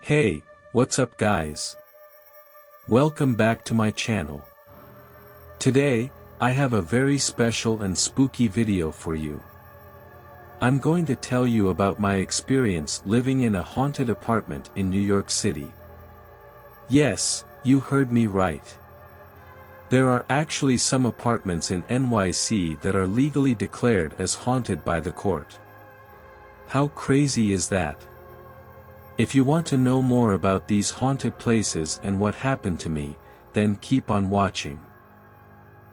Hey, what's up guys? Welcome back to my channel. Today, I have a very special and spooky video for you. I'm going to tell you about my experience living in a haunted apartment in New York City. Yes, you heard me right. There are actually some apartments in NYC that are legally declared as haunted by the court. How crazy is that? If you want to know more about these haunted places and what happened to me, then keep on watching.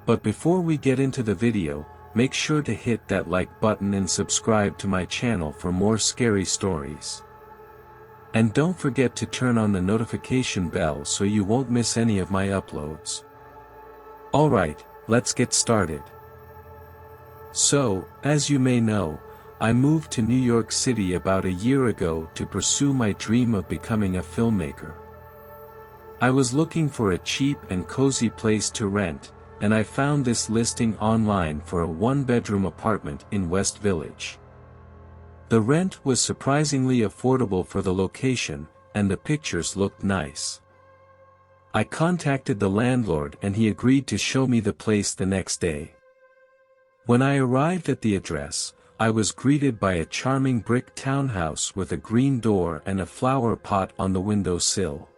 But before we get into the video, make sure to hit that like button and subscribe to my channel for more scary stories. And don't forget to turn on the notification bell so you won't miss any of my uploads. Alright, let's get started. So, as you may know, I moved to New York City about a year ago to pursue my dream of becoming a filmmaker. I was looking for a cheap and cozy place to rent, and I found this listing online for a one-bedroom apartment in West Village. The rent was surprisingly affordable for the location, and the pictures looked nice. I contacted the landlord and he agreed to show me the place the next day. When I arrived at the address, I was greeted by a charming brick townhouse with a green door and a flower pot on the windowsill.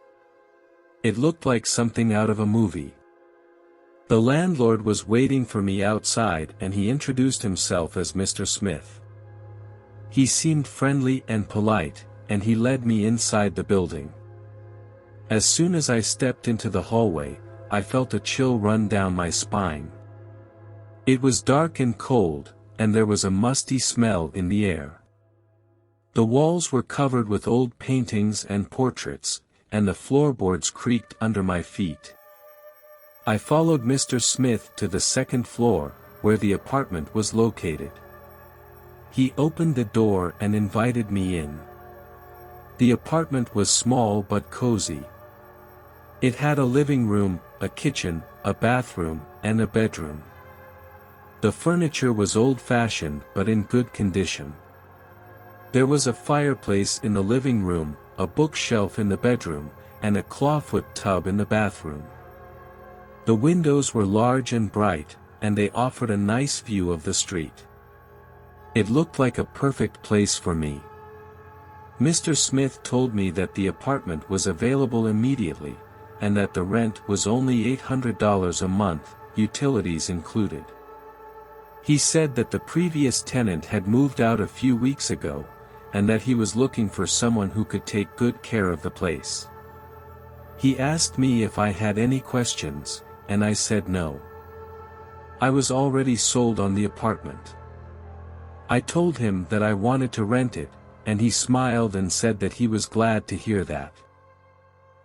It looked like something out of a movie. The landlord was waiting for me outside and he introduced himself as Mr. Smith. He seemed friendly and polite, and he led me inside the building. As soon as I stepped into the hallway, I felt a chill run down my spine. It was dark and cold, and there was a musty smell in the air. The walls were covered with old paintings and portraits, and the floorboards creaked under my feet. I followed Mr. Smith to the second floor, where the apartment was located. He opened the door and invited me in. The apartment was small but cozy. It had a living room, a kitchen, a bathroom, and a bedroom. The furniture was old-fashioned but in good condition. There was a fireplace in the living room, a bookshelf in the bedroom, and a clawfoot tub in the bathroom. The windows were large and bright, and they offered a nice view of the street. It looked like a perfect place for me. Mr. Smith told me that the apartment was available immediately, and that the rent was only $800 a month, utilities included. He said that the previous tenant had moved out a few weeks ago, and that he was looking for someone who could take good care of the place. He asked me if I had any questions, and I said no. I was already sold on the apartment. I told him that I wanted to rent it, and he smiled and said that he was glad to hear that.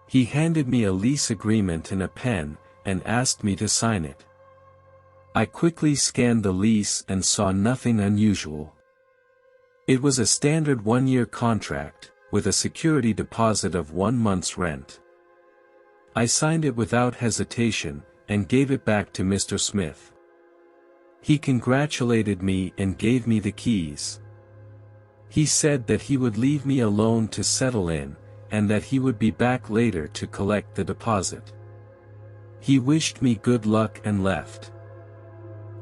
He handed me a lease agreement and a pen, and asked me to sign it. I quickly scanned the lease and saw nothing unusual. It was a standard one-year contract, with a security deposit of 1 month's rent. I signed it without hesitation, and gave it back to Mr. Smith. He congratulated me and gave me the keys. He said that he would leave me alone to settle in, and that he would be back later to collect the deposit. He wished me good luck and left.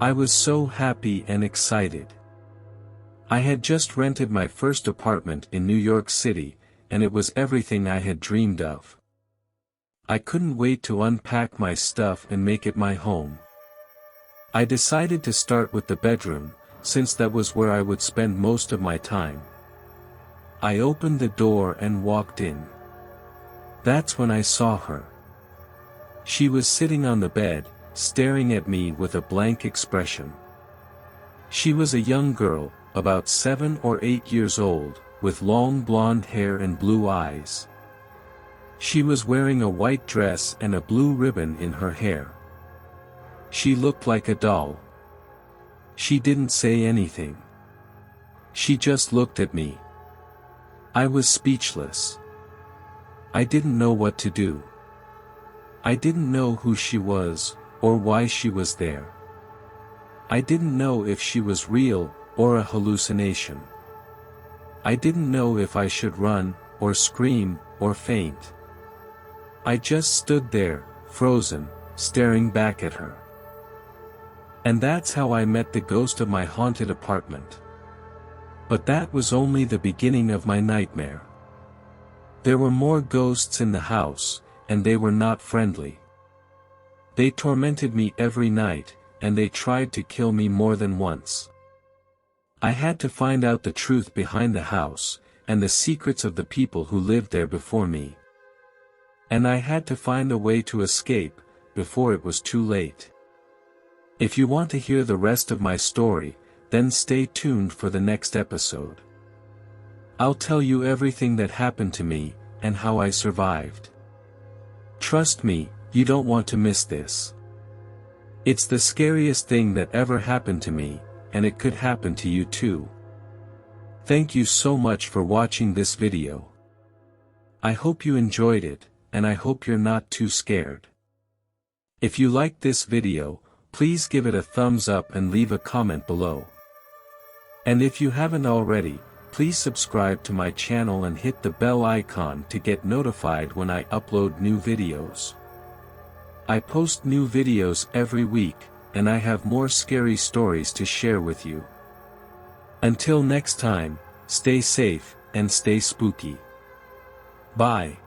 I was so happy and excited. I had just rented my first apartment in New York City, and it was everything I had dreamed of. I couldn't wait to unpack my stuff and make it my home. I decided to start with the bedroom, since that was where I would spend most of my time. I opened the door and walked in. That's when I saw her. She was sitting on the bed, staring at me with a blank expression. She was a young girl, about 7 or 8 years old, with long blonde hair and blue eyes. She was wearing a white dress and a blue ribbon in her hair. She looked like a doll. She didn't say anything. She just looked at me. I was speechless. I didn't know what to do. I didn't know who she was, or why she was there. I didn't know if she was real, or a hallucination. I didn't know if I should run, or scream, or faint. I just stood there, frozen, staring back at her. And that's how I met the ghost of my haunted apartment. But that was only the beginning of my nightmare. There were more ghosts in the house, and they were not friendly. They tormented me every night, and they tried to kill me more than once. I had to find out the truth behind the house, and the secrets of the people who lived there before me. And I had to find a way to escape, before it was too late. If you want to hear the rest of my story, then stay tuned for the next episode. I'll tell you everything that happened to me, and how I survived. Trust me, you don't want to miss this. It's the scariest thing that ever happened to me, and it could happen to you too. Thank you so much for watching this video. I hope you enjoyed it, and I hope you're not too scared. If you liked this video, please give it a thumbs up and leave a comment below. And if you haven't already, please subscribe to my channel and hit the bell icon to get notified when I upload new videos. I post new videos every week, and I have more scary stories to share with you. Until next time, stay safe, and stay spooky. Bye.